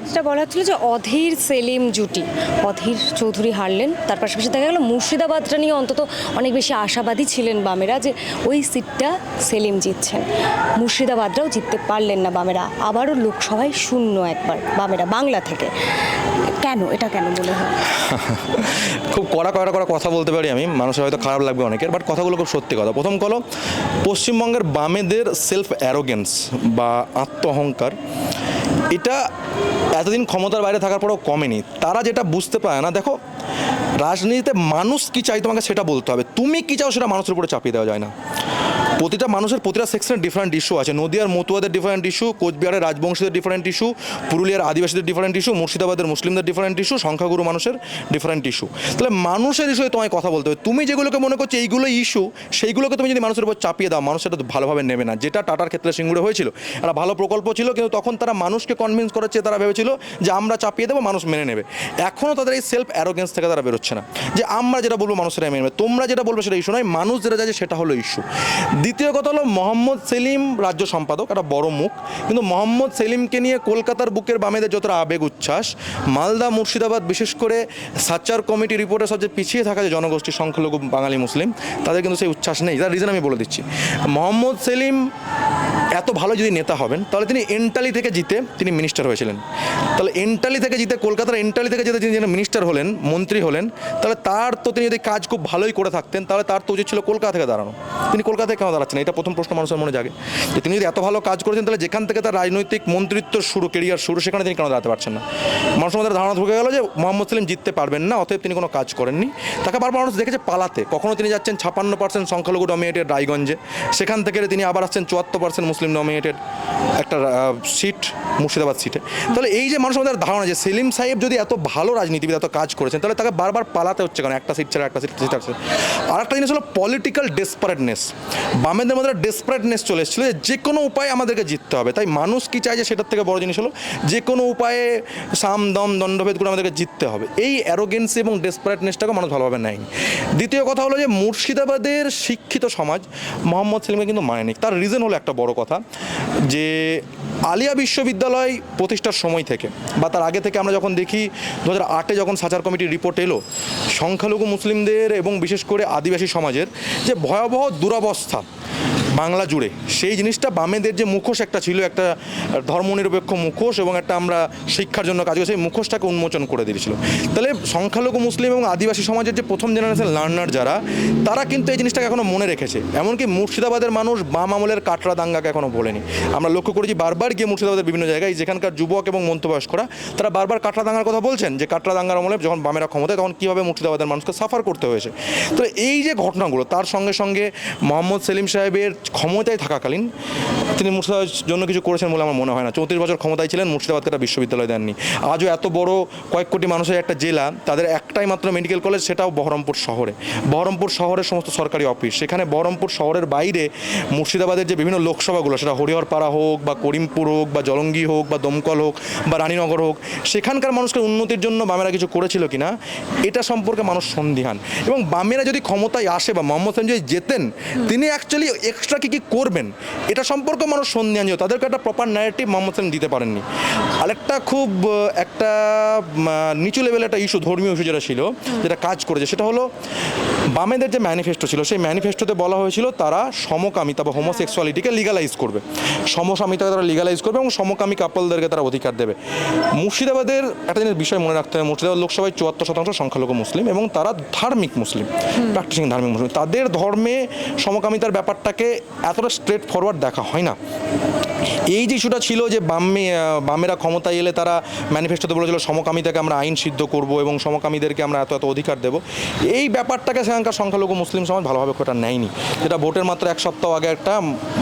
যেটা বলা হচ্ছিল যে অধীর সেলিম জুটি, অধীর চৌধুরী হারলেন, তার পাশাপাশি দেখা গেল মুর্শিদাবাদটা নিয়ে অন্তত অনেক বেশি আশাবাদী ছিলেন বামেরা যে ওই সিটটা সেলিম জিতছেন। মুর্শিদাবাদরাও জিততে পারলেন না বামেরা, আবারও লোকসভায় শূন্য একবার বামেরা বাংলা থেকে। কেন, এটা কেন মনে হয়? খুব কড়া কথা বলতে পারি আমি, মানুষের হয়তো খারাপ লাগবে অনেকের, বাট কথাগুলো খুব সত্যি কথা। প্রথম কলো, পশ্চিমবঙ্গের বামেদের সেলফ অ্যারোগেন্স বা আত্ম অহংকার, এটা এতদিন ক্ষমতার বাইরে থাকার পরেও কমেনি। তারা যেটা বুঝতে পারে না, দেখো রাজনীতিতে মানুষ কী চাই তোমাকে সেটা বলতে হবে, তুমি কী চাও সেটা মানুষের উপরে চাপিয়ে দেওয়া যায় না। প্রতিটা মানুষের প্রতিটা সেকশনের ডিফারেন্ট ইস্যু আছে। নদিয়ার মতুয়াদের ডিফারেন্ট ইস্যু, কোচবিহারের রাজবংশীদের ডিফারেন্ট ইস্যু, পুরুলিয়ার আদিবাসীদের ডিফারেন্ট ইস্যু, মুর্শিদাবাদের মুসলিমদের ডিফারেন্ট ইস্যু, সংখ্যাগুরু মানুষের ডিফারেন্ট ইস্যু। তাহলে মানুষের ইস্যুতে তোমায় কথা বলতে হবে। তুমি যেগুলোকে মনে করছো এইগুলো ইস্যু, সেইগুলোকে তুমি যদি মানুষের উপর চাপিয়ে দাও, মানুষ সেটা ভালোভাবে নেবে না। যেটা টাটার ক্ষেত্রে সিঙ্গুরে হয়েছিল, একটা ভালো প্রকল্প ছিল, কিন্তু তখন তারা মানুষকে কনভিন্স করাচ্ছে, তারা ভেবেছিল যে আমরা চাপিয়ে দেবো, মানুষ মেনে নেবে। এখনও তাদের এই সেলফ অ্যারোগেন্স থেকে তারা বেরোচ্ছে না, যে আমরা যেটা বলবো মানুষেরা মেনে নেবে, তোমরা যেটা বলবে সেটা ইস্যু নয়, মানুষ যেটা চাইছে সেটা হলো ইস্যু। দ্বিতীয় কথা হলো, মোহাম্মদ সেলিম রাজ্য সম্পাদক, একটা বড় মুখ, কিন্তু মোহাম্মদ সেলিমকে নিয়ে কলকাতার বুকের বামেদের যতটা আবেগ উচ্ছ্বাস, মালদা মুর্শিদাবাদ বিশেষ করে সাচ্চার কমিটি রিপোর্টের সবচেয়ে পিছিয়ে থাকা যে জনগোষ্ঠী সংখ্যালঘু বাঙালি মুসলিম, তাদের কিন্তু সেই উচ্ছ্বাস নেই। তার রিজন আমি বলে দিচ্ছি। মোহাম্মদ সেলিম এত ভালো যদি নেতা হবেন, তাহলে তিনি এন্টালি থেকে জিতে তিনি মিনিস্টার হয়েছিলেন। তাহলে এন্টালি থেকে জিতে, কলকাতার এন্টালি থেকে জিতে তিনি যেন মিনিস্টার হলেন, মন্ত্রী হলেন, তাহলে তার তো তিনি যদি কাজ খুব ভালোই করে থাকতেন, তাহলে তার তো উচিত ছিল কলকাতা থেকে দাঁড়ানো। তিনি কলকাতা থেকে কেন দাঁড়াচ্ছেন? এটা প্রথম প্রশ্ন মানুষের মনে জাগে, যে তিনি যদি এত ভালো কাজ করেছেন, তাহলে যেখান থেকে তার রাজনৈতিক মন্ত্রিত্ব শুরু, কেরিয়ার শুরু, সেখানে তিনি কেন দাঁড়াতে পারছেন না? মানুষের মধ্যে ধারণা ঢুকে গেল যে মোহাম্মদ সেলিম জিততে পারবেন না, অতএব তিনি কোনো কাজ করেননি। তাকে বারবার মানুষ দেখেছে পালাতে। কখনো তিনি যাচ্ছেন 56% সংখ্যালঘু ডমিনেটেড রায়গঞ্জে, সেখান থেকে তিনি আবার আসছেন 74% মুসলিম ডমিনেটেড একটা সিট মুর্শিদাবাদ সিটে। তাহলে এই যে মানুষের মধ্যে ধারণা যে সেলিম সাহেব যদি এত ভালো রাজনীতিবিদ, এত কাজ করেছেন, তাহলে তাকে বারবার পালাতে হচ্ছে কেন? একটা সিট ছাড়া একটা সিট আছে। আর একটা জিনিস হলো পলিটিক্যাল ডেসপারেটনেস। বামেদের মধ্যে ডেসপারেটনেস চলে এসেছিল যে কোনো উপায়ে আমাদেরকে জিততে হবে। তাই মানুষ কি চাই যে সেটার থেকে বড় জিনিস হলো যে কোনো উপায়ে সাম দম দণ্ডভেদ করে আমাদেরকে জিততে হবে। এই অ্যারোগেন্সি এবং ডেসপারেটনেসটাকে মানুষ ভালোভাবে নেয়নি। দ্বিতীয় কথা হলো যে মুর্শিদাবাদের শিক্ষিত সমাজ মোহাম্মদ সেলিমকে কিন্তু মানেনি। তার রিজন হলো একটা বড় কথা, যে আলিয়া বিশ্ববিদ্যালয় প্রতিষ্ঠার সময় থেকে বা তার আগে থেকে আমরা যখন দেখি 2008-এ যখন সাচার কমিটির রিপোর্ট এলো, সংখ্যালঘু মুসলিমদের এবং বিশেষ করে আদিবাসী সমাজের যে ভয়াবহ দুরবস্থা বাংলা জুড়ে, সেই জিনিসটা বামেদের যে মুখোশ একটা ছিল, একটা ধর্মনিরপেক্ষ মুখোশ এবং একটা আমরা শিক্ষার জন্য কাজ করি, সেই মুখোশটাকে উন্মোচন করে দিয়েছিল। তাহলে সংখ্যালঘু মুসলিম এবং আদিবাসী সমাজের যে প্রথম জেনারেশন লার্নার যারা, তারা কিন্তু এই জিনিসটাকে এখনও মনে রেখেছে। এমনকি মুর্শিদাবাদের মানুষ বাম আমলের কাটরা দাঙ্গাকে এখনও ভোলেনি। আমরা লক্ষ্য করেছি বারবার গিয়ে মুর্শিদাবাদের বিভিন্ন জায়গায়, যেখানকার যুবক এবং মধ্যবয়স্করা তারা বারবার কাটরা দাঙ্গার কথা বলছেন, যে কাটরা দাঙ্গার আমলে যখন বামেরা ক্ষমতায়, তখন কীভাবে মুর্শিদাবাদের মানুষকে সাফার করতে হয়েছে। তো এই যে ঘটনাগুলো, তার সঙ্গে সঙ্গে মোহাম্মদ সেলিম সাহেবের ক্ষমতায় থাকাকালীন তিনি মুর্শিদাবাদের জন্য কিছু করেছেন বলে আমার মনে হয় না। 34 বছর ক্ষমতায় ছিলেন, মুর্শিদাবাদকে একটা বিশ্ববিদ্যালয় দেননি। আজও এত বড় কয়েক কোটি মানুষের একটা জেলা, তাদের একটাই মাত্র মেডিকেল কলেজ, সেটাও বহরমপুর শহরে। বহরমপুর শহরের সমস্ত সরকারি অফিস, সেখানে বহরমপুর শহরের বাইরে মুর্শিদাবাদের যে বিভিন্ন লোকসভাগুলো, সেটা হরিহরপাড়া হোক বা করিমপুর হোক বা জলঙ্গি হোক বা দমকল হোক বা রানীনগর হোক, সেখানকার মানুষকে উন্নতির জন্য বামেরা কিছু করেছিল কিনা, এটা সম্পর্কে মানুষ সন্দিহান। এবং বামেরা যদি ক্ষমতায় আসে বা মোহাম্মদ সেলিম যদি জেতেন, তিনি অ্যাকচুয়ালি এক্সট্রা কী করবেন এটা সম্পর্কে মানুষ সন্দেহান। তাদেরকে একটা প্রপার ন্যারেটিভ মোহাম্মদ সেলিম দিতে পারেননি। আরেকটা খুব একটা নিচু লেভেলের একটা ইস্যু, ধর্মীয় ইস্যু যেটা ছিল, যেটা কাজ করেছে, সেটা হলো বামেদের যে ম্যানিফেস্টো ছিল, সেই ম্যানিফেস্টোতে বলা হয়েছিল তারা সমকামিতা বা হোমোসেক্সুয়ালিটিকে লিগালাইজ করবে, সমসামিতাকে তারা লিগালাইজ করবে এবং সমকামী কাপলদেরকে তারা অধিকার দেবে। মুর্শিদাবাদের একটা জিনিস বিষয় মনে রাখতে হবে, মুর্শিদাবাদ লোকসভায় 74% সংখ্যালঘু মুসলিম এবং তারা ধার্মিক মুসলিম, প্র্যাকটিসিং ধার্মিক মুসলিম। তাদের ধর্মে সমকামিতার ব্যাপারটাকে এতটা স্ট্রেট ফরওয়ার্ড দেখা হয় না। এই যে ইস্যুটা ছিল যে বামেরা ক্ষমতায় এলে তারা ম্যানিফেস্টোতে বলেছিল সমকামিতাকে আমরা আইন সিদ্ধ করব এবং সমকামীদেরকে আমরা এত এত অধিকার দেবো, এই ব্যাপারটাকে সেখানকার সংখ্যালঘু মুসলিম সমাজ ভালোভাবে খোটা নেয়নি। যেটা ভোটের মাত্র এক সপ্তাহ আগে একটা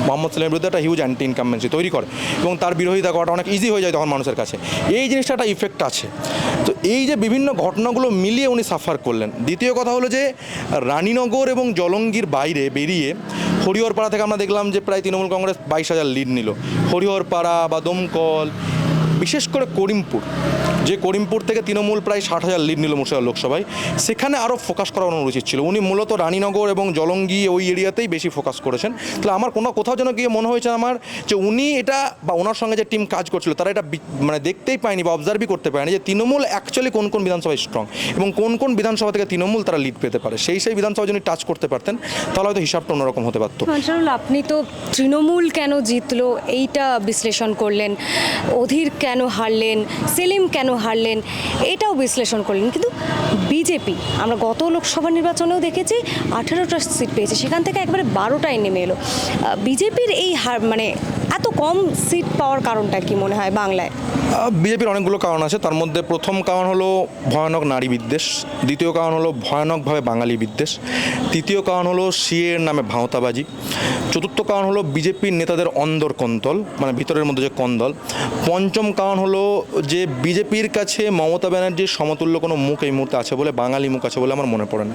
মোহাম্মদ সেলিমের বিরুদ্ধে একটা হিউজ অ্যান্টি ইনকামবেন্সি তৈরি করে এবং তার বিরোধিতা করাটা অনেক ইজি হয়ে যায় তখন মানুষের কাছে। এই জিনিসটা একটা ইফেক্ট আছে। তো এই যে বিভিন্ন ঘটনাগুলো মিলিয়ে উনি সাফার করলেন। দ্বিতীয় কথা হলো যে রানীনগর এবং জলঙ্গির বাইরে বেরিয়ে হরিহরপাড়া থেকে আমরা দেখলাম যে প্রায় তৃণমূল কংগ্রেস 22,000 লিড নিল। হরিহরপাড়া বা দমকল, বিশেষ করে করিমপুর, যে করিমপুর থেকে তৃণমূল প্রায় 60,000 লিড নিল মুর্শিদাবাদ লোকসভায়, সেখানে আরও ফোকাস করা ওনার উচিত ছিল। উনি মূলত রানীনগর এবং জলঙ্গি ওই এরিয়াতেই বেশি ফোকাস করেছেন। তাহলে আমার কোথাও যেন গিয়ে মনে হয়েছে আমার যে উনি এটা বা ওনার সঙ্গে যে টিম কাজ করছিল তারা এটা মানে দেখতেই পায়নি বা অবজার্ভই করতে পারেনি যে তৃণমূল অ্যাকচুয়ালি কোন কোন বিধানসভায় স্ট্রং এবং কোন কোন বিধানসভা থেকে তৃণমূল তারা লিড পেতে পারে। সেই বিধানসভা যদি টাচ করতে পারতেন তাহলে হয়তো হিসাবটা অন্যরকম হতে পারতো। মানসারুল, আপনি তো তৃণমূল কেন জিতলো এইটা বিশ্লেষণ করলেন, অধীর কেন হারলেন, সেলিম কেন হারলেন এটাও বিশ্লেষণ করলেন, কিন্তু বিজেপি আমরা গত লোকসভা নির্বাচনেও দেখেছি 18টা সিট পেয়েছে, সেখান থেকে একবারে 12টায় নেমে এলো। বিজেপির এই হার মানে এত কম সিট পাওয়ার কারণটা কি মনে হয় বাংলায়? বিজেপির অনেকগুলো কারণ আছে। তার মধ্যে প্রথম কারণ হলো ভয়ানক নারী বিদ্বেষ, দ্বিতীয় কারণ হলো ভয়ানকভাবে বাঙালি বিদ্বেষ, তৃতীয় কারণ হলো সিএর নামে ভাঁওতাবাজি, চতুর্থ কারণ হলো বিজেপির নেতাদের অন্দর কন্দল মানে ভিতরের মধ্যে যে কন্দল, পঞ্চম কারণ হলো যে বিজেপির কাছে মমতা ব্যানার্জির সমতুল্য কোনো মুখ এই মুহূর্তে আছে বলে, বাঙালি মুখ আছে বলে আমার মনে পড়ে না।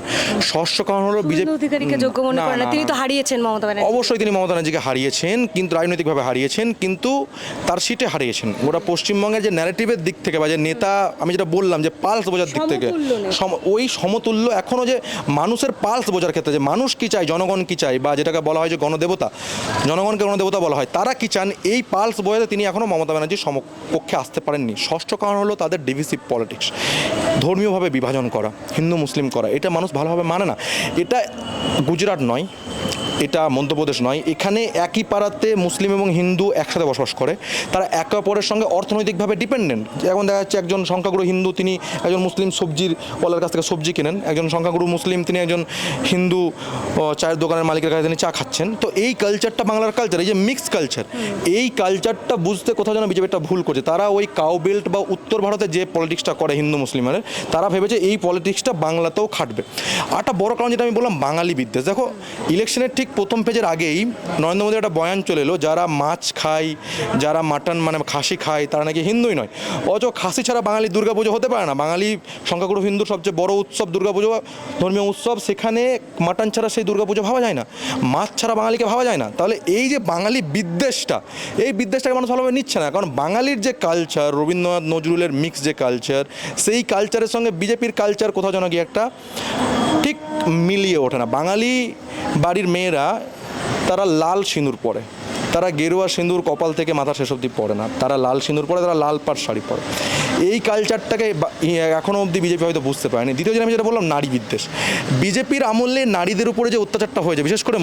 ষষ্ঠ কারণ হলো বিজেপি অধিকারীকে যোগ্য মনে করেন না, তিনি তো হারিয়েছেন মমতা ব্যানার্জি। অবশ্যই তিনি মমতা ব্যানার্জিকে হারিয়েছেন, কিন্তু রাজনৈতিকভাবে হারিয়েছেন, কিন্তু তার সিটে হারিয়েছেন। গোটা পশ্চিমবঙ্গের যে ন্যারেটিভের দিক থেকে বা যে নেতা আমি যেটা বললাম যে পালস বোঝার দিক থেকে ওই সমতুল্য এখনও যে মানুষের পালস বোঝার ক্ষেত্রে যে মানুষ কী চায়, জনগণ কী চায়, বা যেটাকে বলা হয় যে গণদেবতা, জনগণকে গণদেবতা বলা হয়, তারা কী চান এই পালস বোঝাতে তিনি এখনও মমতা ব্যানার্জির সমকক্ষে আসতে পারেননি। ষষ্ঠ কারণ হলো তাদের ডিভিসিভ পলিটিক্স, ধর্মীয়ভাবে বিভাজন করা, হিন্দু মুসলিম করা, এটা মানুষ ভালোভাবে মানে না। এটা গুজরাট নয়, এটা মধ্যপ্রদেশ নয়, এখানে একই পাড়াতে মুসলিম এবং হিন্দু একসাথে বসবাস করে, তারা একে অপরের সঙ্গে অর্থনৈতিকভাবে ডিপেন্ডেন্ট। এখন দেখা যাচ্ছে একজন সংখ্যাগুরু হিন্দু তিনি একজন মুসলিম সবজির ওয়ালার কাছ থেকে সবজি কেনেন, একজন সংখ্যাগুরু মুসলিম তিনি একজন হিন্দু চায়ের দোকানের মালিকের কাছে তিনি চা খাচ্ছেন। তো এই কালচারটা বাংলার কালচার, এই যে মিক্স কালচার, এই কালচারটা বুঝতে কোথাও যেন বিজেপিটা ভুল করছে। তারা ওই কাউ বেল্ট বা উত্তর ভারতে যে পলিটিক্সটা করে হিন্দু মুসলিমের, তারা ভেবেছে এই পলিটিক্সটা বাংলাতেও খাটবে। আরেকটা বড় কারণ যেটা আমি বললাম বাঙালি বিদ্বেষ। দেখো ইলেকশনের ঠিক প্রথম পেজের আগেই নরেন্দ্র মোদীর একটা বয়ান চলে এলো যারা মাছ খায়, যারা মাটন মানে খাসি খায় তারা নাকি হিন্দুই নয়। অথচ খাসি ছাড়া বাঙালি দুর্গাপুজো হতে পারে না। বাঙালি সংখ্যাগুরু হিন্দুর সবচেয়ে বড় উৎসব দুর্গাপুজো, ধর্মীয় উৎসব, সেখানে মাটন ছাড়া সেই দুর্গাপুজো ভাবা যায় না, মাছ ছাড়া বাঙালিকে ভাবা যায় না। তাহলে এই যে বাঙালি বিদ্বেষটা, এই বিদ্বেষটাকে মানুষ ভালোভাবে নিচ্ছে না, কারণ বাঙালির যে কালচার, রবীন্দ্রনাথ নজরুলের মিক্স যে কালচার, সেই কালচারের সঙ্গে বিজেপির কালচার কোথাও যেন গিয়ে একটা ঠিক মিলিয়ে ওঠে না। বাঙালি বাড়ির মেয়েরা তারা লাল সিঁদুর পরে, তারা গেরুয়া সিঁদুর কপাল থেকে মাথা শেষ অবধি পরে না, তারা লাল সিঁদুর পরে, তারা লাল পাড় শাড়ি পরে। এই কালচারটাকে এখনও অবধি বিজেপি হয়তো বুঝতে পারেনি। দ্বিতীয় যে আমি যেটা বললাম নারী বিদ্বেষ, বিজেপির আমলে নারীদের উপরে যে অত্যাচারটা হয়েছে, বিশেষ করে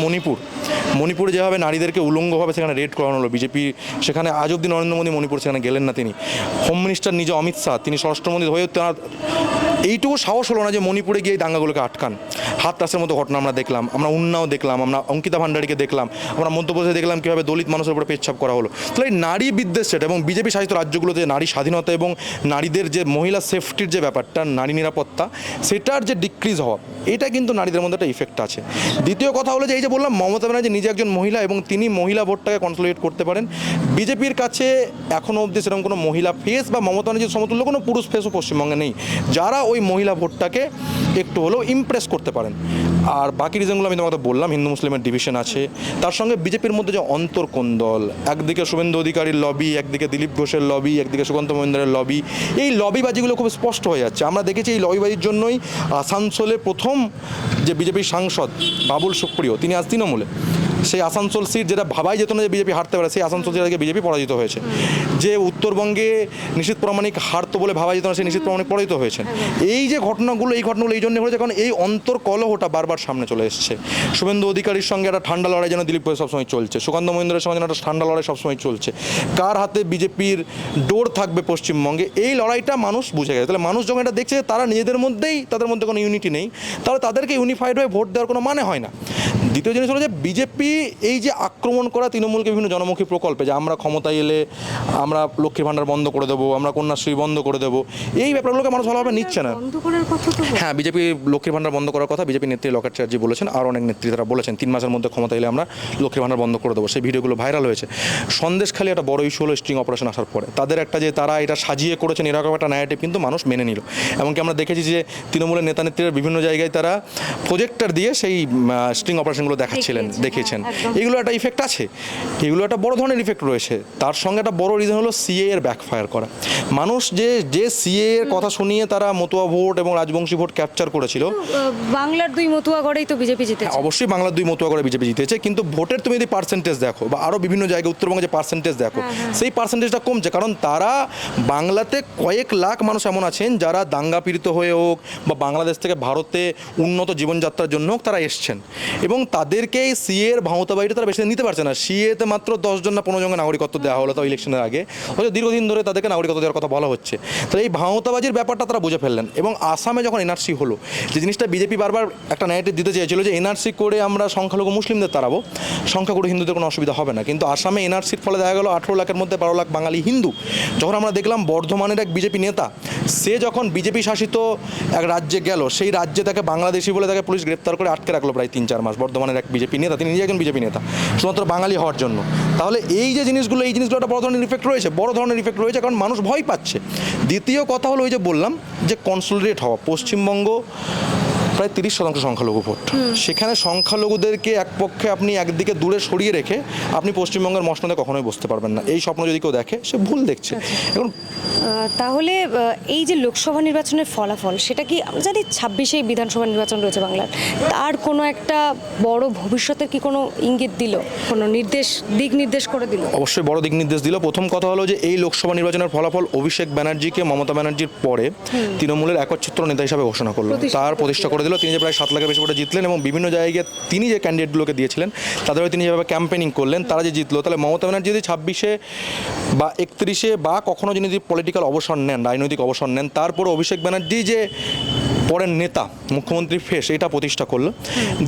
মণিপুরে যেভাবে নারীদেরকে উলঙ্গভাবে সেখানে রেড করানো হলো, বিজেপি সেখানে আজ অবধি নরেন্দ্র মোদী মণিপুর সেখানে গেলেন না। তিনি হোম মিনিস্টার নিজে অমিত শাহ, তিনি স্বরাষ্ট্রমন্ত্রী হয়েও তার এইটুকু সাহস হলো না যে মণিপুরে গিয়ে এই দাঙ্গাগুলোকে আটকান। হাতরাসের মতো ঘটনা আমরা দেখলাম, আমরা উন্নাও দেখলাম, আমরা অঙ্কিতা ভান্ডারীকে দেখলাম, আমরা মধ্যপ্রদেশে দেখলাম কীভাবে দলিত মানুষের উপরে পেচ্ছাপ করা হলো। তাহলে এই নারী বিদ্বেষ সেটা এবং বিজেপি শাসিত রাজ্যগুলোতে নারী স্বাধীনতা এবং নারীদের যে মহিলা সেফটির যে ব্যাপারটা, নারী নিরাপত্তা, সেটার যে ডিক্রিজ হওয়া, এটা কিন্তু নারীদের মধ্যে একটা ইফেক্ট আছে। দ্বিতীয় কথা হলো যে এই যে বললাম মমতা ব্যানার্জি নিজে একজন মহিলা এবং তিনি মহিলা ভোটটাকে কনসলিডেট করতে পারেন। বিজেপির কাছে এখনও অবধি সেরকম কোনো মহিলা ফেস বা মমতা ব্যানার্জির সমতুল্য কোনো পুরুষ ফেসও পশ্চিমবঙ্গে নেই, যারা ওই মহিলা ভোটটাকে একটু হলেও ইমপ্রেস করতে পারেন। আর বাকি রিজনগুলো আমি তোমাকে বললাম, হিন্দু মুসলিমের ডিভিশন আছে, তার সঙ্গে বিজেপির মধ্যে যে অন্তর্কোন্দল, একদিকে শুভেন্দু অধিকারীর লবি, একদিকে দিলীপ ঘোষের লবি, একদিকে সুকান্ত মহিন্দ্রের লবি, এই লবিবাজিগুলো খুব স্পষ্ট হয়ে যাচ্ছে। আমরা দেখেছি এই লবিবাজির জন্যই আসানসোলে প্রথম যে বিজেপির সাংসদ বাবুল সুপ্রিয়, তিনি আজ তৃণমূলে, সেই আসানসোল সিট যেটা ভাবাই যেত না যে বিজেপি হারতে পারে, সেই আসানসোল সিটে বিজেপি পরাজিত হয়েছে। যে উত্তরবঙ্গে নিশীথ প্রামাণিক হারতো বলে ভাবা যেত না, সেই নিশীথ প্রামাণিক পরাজিত হয়েছে। এই যে ঘটনাগুলো এই জন্য হয়েছে কারণ এই অন্তর্কলহটা বারবার সামনে চলে এসছে। শুভেন্দু অধিকারীর সঙ্গে একটা ঠান্ডা লড়াই যেন দিলীপ ঘোষ সবসময় চলছে, সুকান্ত মহিন্দ্রের সঙ্গে যেন একটা ঠান্ডা লড়াই সবসময় চলছে। কার হাতে বিজেপির ডোর থাকবে পশ্চিমবঙ্গে, এই লড়াইটা মানুষ বুঝে গেছে। তাহলে মানুষ যখন এটা দেখছে তারা নিজেদের মধ্যেই, তাদের মধ্যে কোনো ইউনিটি নেই, তাহলে তাদেরকে ইউনিফাইড হয়ে ভোট দেওয়ার কোনো মানে হয় না। দ্বিতীয় জিনিস হলো যে বিজেপি এই যে আক্রমণ করা তৃণমূলকে বিভিন্ন জনমুখী প্রকল্পে, যে আমরা ক্ষমতায় এলে আমরা লক্ষ্মীর ভাণ্ডার বন্ধ করে দেবো, আমরা কন্যাশ্রী বন্ধ করে দেবো, এই ব্যাপারগুলোকে মানুষ ভালোভাবে নিচ্ছে না। হ্যাঁ, বিজেপি লক্ষ্মীর ভাণ্ডার বন্ধ করার কথা বিজেপি নেত্রী লকেট চ্যাটার্জি বলেছেন, আর অনেক নেত্রী তারা বলেছেন 3 মাসের মধ্যে ক্ষমতা এলে আমরা লক্ষ্মীর ভাণ্ডার বন্ধ করে দেবো। সেই ভিডিওগুলো ভাইরাল হয়েছে। সন্দেশখালি একটা বড় ইস্যু হলো স্ট্রিং অপারেশন আসার পরে, তাদের একটা যে তারা এটা সাজিয়ে করেছেন এরকম একটা ন্যারেটিভ কিন্তু মানুষ মেনে নিল। এমনকি আমরা দেখেছি যে তৃণমূলের নেতা নেত্রীরা বিভিন্ন জায়গায় তারা প্রজেক্টর দিয়ে সেই স্ট্রিং অপারেশনগুলো দেখিয়েছেন। করছেন, এগুলো একটা ইফেক্ট আছে, এগুলো একটা বড় ধরনের ইফেক্ট রয়েছে। তার সঙ্গে একটা বড় রিজন হলো সিএ এর ব্যাকফায়ার করা। মানুষ যে সিএ এর কথা শুনিয়ে তারা মতুয়া ভোট এবং রাজবংশী ভোট ক্যাপচার করেছিল, বাংলার 2 মতুয়া গড়েই তো বিজেপি জিতেছে। অবশ্যই বাংলার 2 মতুয়া করে বিজেপি জিতেছে, কিন্তু ভোটের তুমি যদি পার্সেন্টেজ দেখো বা আরও বিভিন্ন জায়গায় উত্তরবঙ্গে যে পার্সেন্টেজ দেখো, সেই পার্সেন্টেজটা কমছে। কারণ তারা বাংলাতে কয়েক লাখ মানুষ এমন আছেন যারা দাঙ্গা পীড়িত হয়ে হোক বা বাংলাদেশ থেকে ভারতে উন্নত জীবনযাত্রার জন্য হোক তারা এসছেন, এবং তাদেরকে সিএ এর ভাঁওতা বাড়িটা তারা বেশি নিতে পারছে না। সিএতে মাত্র 10 জন না 15 জনকে নাগরিকত্ব দেওয়া হলো তাও ইলেকশনের আগে, হয়তো দীর্ঘদিন ধরে তাদেরকে নাগরিকত্ব দেওয়ার কথা বলা হচ্ছে। তো এই ভাঁওতাবাজির ব্যাপারটা তারা বুঝে ফেললেন। এবং আসামে যখন এনআরসি হলো, যে জিনিসটা বিজেপি বারবার একটা ন্যারেটিভ দিতে চেয়েছিল যে এনআরসি করে আমরা সংখ্যালঘু মুসলিমদের তাড়াবো, সংখ্যাগুরু হিন্দুদের কোনো অসুবিধা হবে না। কিন্তু আসামে এনআরসির ফলে দেখা গেল 18 লাখের মধ্যে 12 লাখ বাঙালি হিন্দু। যখন আমরা দেখলাম বর্ধমানের এক বিজেপি নেতা, সে যখন বিজেপি শাসিত এক রাজ্যে গেল, সেই রাজ্যে তাকে বাংলাদেশি বলে তাকে পুলিশ গ্রেপ্তার করে আটকে রাখলো প্রায় 3-4 মাস। বর্ধমানের এক বিজেপি নেতা, তিনি নিজে একজন বিজেপি নেতা, শুধুমাত্র বাঙালি হওয়ার জন্য। তাহলে এই যে জিনিসগুলো, এই জিনিসগুলো একটা বড় ধরনের ইফেক্ট রয়েছে, বড় ধরনের ইফেক্ট রয়েছে, কারণ মানুষ ভয় পাচ্ছে। দ্বিতীয় কথা হলো ওই যে বললাম যে কনসোলিডেট হওয়া, পশ্চিমবঙ্গ প্রায় 30% সংখ্যালঘু ভোট, সেখানে সংখ্যালঘুদেরকে এক পক্ষে আপনি একদিকে দূরে সরিয়ে রেখে আপনি পশ্চিমবঙ্গের মসনদে কখনোই বসতে পারবেন না। এই স্বপ্ন যদি কেউ দেখে সে ভুল দেখছে। এখন তাহলে এই যে লোকসভা নির্বাচনের ফলাফল, সেটা কি আমরা জানি 26-এ বিধানসভা নির্বাচন রয়েছে বাংলার, তার কোনো একটা বড় ভবিষ্যতের কি কোনো ইঙ্গিত দিল, কোনো দিক নির্দেশ করে দিল? অবশ্যই বড় দিক নির্দেশ দিল। প্রথম কথা হলো যে এই লোকসভা নির্বাচনের ফলাফল অভিষেক ব্যানার্জিকে মমতা ব্যানার্জির পরে তৃণমূলের একচ্ছত্র নেতা হিসাবে ঘোষণা করলো, তার প্রতিষ্ঠা করে দিল। তিনি যে প্রায় 7 লাখের বেশি ভোটে জিতলেন এবং বিভিন্ন জায়গায় তিনি যে ক্যান্ডিডেটগুলোকে দিয়েছিলেন তাদেরও তিনি যেভাবে ক্যাম্পেনিং করলেন, তারা যে জিতলো, তাহলে মমতা ব্যানার্জি যদি 26-এ বা 31-এ বা কখনো যদি পলিটিক্যাল অবসর নেন, রাজনৈতিক অবসর নেন, তারপরে অভিষেক ব্যানার্জি যে পরের নেতা, মুখ্যমন্ত্রী ফেস, এটা প্রতিষ্ঠা করলো।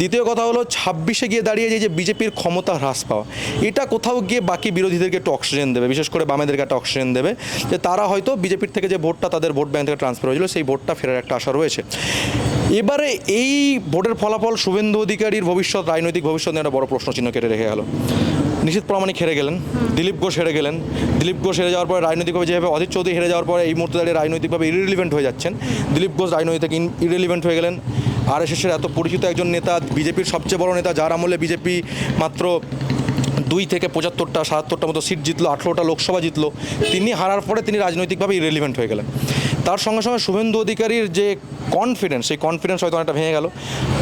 দ্বিতীয় কথা হলো 26-এ গিয়ে দাঁড়িয়ে যে বিজেপির ক্ষমতা হ্রাস পাওয়া, এটা কোথাও গিয়ে বাকি বিরোধীদেরকে একটু অক্সিজেন দেবে, বিশেষ করে বামেদেরকে একটা অক্সিজেন দেবে, যে তারা হয়তো বিজেপির থেকে যে ভোটটা তাদের ভোট ব্যাংক থেকে ট্রান্সফার হয়েছিল সেই ভোটটা ফেরার একটা আশা রয়েছে। এবারে এই ভোটের ফলাফল শুভেন্দু অধিকারীর ভবিষ্যৎ, রাজনৈতিক ভবিষ্যৎ নিয়ে একটা বড় প্রশ্নচিহ্ন কেটে রেখে গেল। নিশীথ প্রামাণিক হেরে গেলেন, দিলীপ ঘোষ হেরে গেলেন। দিলীপ ঘোষ হেরে যাওয়ার পরে রাজনৈতিকভাবে যেভাবে অধীর চৌধুরী হেরে যাওয়ার পরে এই মুহূর্তে দাঁড়িয়ে রাজনৈতিকভাবে ইরিলিভেন্ট হয়ে যাচ্ছেন, দিলীপ ঘোষ রাজনৈতিক ইরিলিভেন্ট হয়ে গেলেন। আরএসএসের এত পরিচিত একজন নেতা, বিজেপির সবচেয়ে বড় নেতা, যার আমলে বিজেপি মাত্র 2 থেকে 75টা 77টা মতো সিট জিতলো, 18টা লোকসভা জিতলো, তিনি হারার পরে তিনি রাজনৈতিকভাবে ইরেলিভেন্ট হয়ে গেলেন। তার সঙ্গে সঙ্গে শুভেন্দু অধিকারীর যে কনফিডেন্স, সেই কনফিডেন্স হয়তো অনেকটা ভেঙে গেল।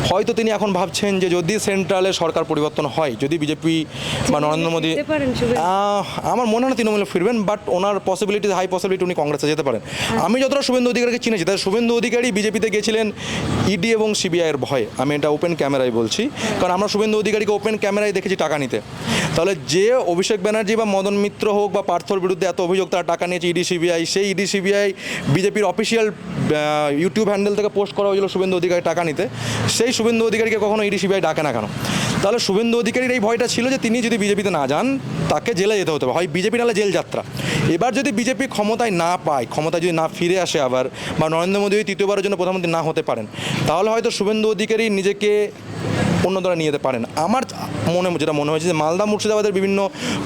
হয়তো তিনি এখন ভাবছেন যে যদি সেন্ট্রালে সরকার পরিবর্তন হয়, যদি বিজেপি বা নরেন্দ্র মোদী, আমার মনে হয় না তৃণমূলে ফিরবেন, বাট ওনার পসিবিলিটি, হাই পসিবিলিটি উনি কংগ্রেসে যেতে পারেন। আমি যতটা শুভেন্দু অধিকারীকে চিনেছি, তাই শুভেন্দু অধিকারী বিজেপিতে গিয়েছিলেন ইডি এবং সিবিআইয়ের ভয়ে, আমি এটা ওপেন ক্যামেরায় বলছি, কারণ আমরা শুভেন্দু অধিকারীকে ওপেন ক্যামেরায় দেখেছি টাকা নিতে। তাহলে যে অভিষেক ব্যানার্জি বা মদন মিত্র হোক বা পার্থর বিরুদ্ধে এত অভিযোগ তারা টাকা নিয়েছে ইডি সিবিআই, সেই ইডি সিবিআই বিজেপির অফিসিয়াল ইউটিউব হ্যান্ডেল থেকে পোস্ট করা হয়েছিল শুভেন্দু অধিকারী টাকা নিতে, সেই শুভেন্দু অধিকারীকে কখনো ইডি সিবিআই ডাকে না কেন? তাহলে শুভেন্দু অধিকারীর এই ভয়টা ছিল যে তিনি যদি বিজেপিতে না যান তাকে জেলে যেতে হতে হবে, হয় বিজেপি নাহলে জেল যাত্রা। এবার যদি বিজেপি ক্ষমতায় না পায়, ক্ষমতায় যদি না ফিরে আসে আবার, বা নরেন্দ্র মোদী তৃতীয়বারের জন্য প্রধানমন্ত্রী না হতে পারেন, তাহলে হয়তো শুভেন্দু অধিকারী নিজেকে অন্য দলে নিয়ে যেতে পারেন। আমার যেটা মনে হয়েছে যে মালদা মুর্শিদাবাদের বিভিন্ন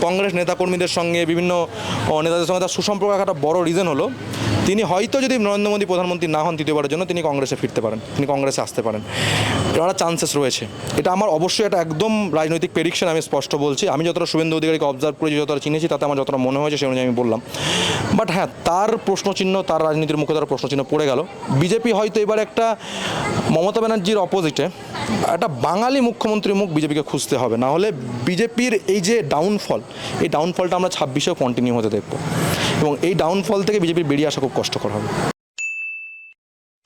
কংগ্রেস নেতাকর্মীদের সঙ্গে, বিভিন্ন নেতাদের সঙ্গে তার সুসম্পর্ক একটা বড় রিজন হলো তিনি হয়তো যদি নরেন্দ্র মোদী প্রধানমন্ত্রী না হন তৃতীয়বারের জন্য, তিনি কংগ্রেসে ফিরতে পারেন, তিনি কংগ্রেসে আসতে পারেন, একটা চান্সেস রয়েছে। এটা আমার অবশ্যই একটা একদম রাজনৈতিক প্রেডিকশন, আমি স্পষ্ট বলছি। আমি যতটা শুভেন্দু অধিকারীকে অবজার্ভ করেছি, যতটা চিনেছি, তাতে আমার যতটা মনে হয়েছে সেই অনুযায়ী আমি বললাম। বাট হ্যাঁ, তার প্রশ্নচিহ্ন, তার রাজনীতির মুখে তার প্রশ্নচিহ্ন পড়ে গেল। বিজেপি হয়তো এবার একটা মমতা ব্যানার্জির অপোজিটে একটা বাঙালি মুখ্যমন্ত্রীর মুখ বিজেপিকে খুঁজতে হবে, না হলে বিজেপির এই যে ডাউনফল, এই ডাউনফলটা আমরা 26-এও কন্টিনিউ হতে দেখব, এবং এই ডাউনফল থেকে বিজেপির বেরিয়ে আসা খুব কষ্টকর হবে।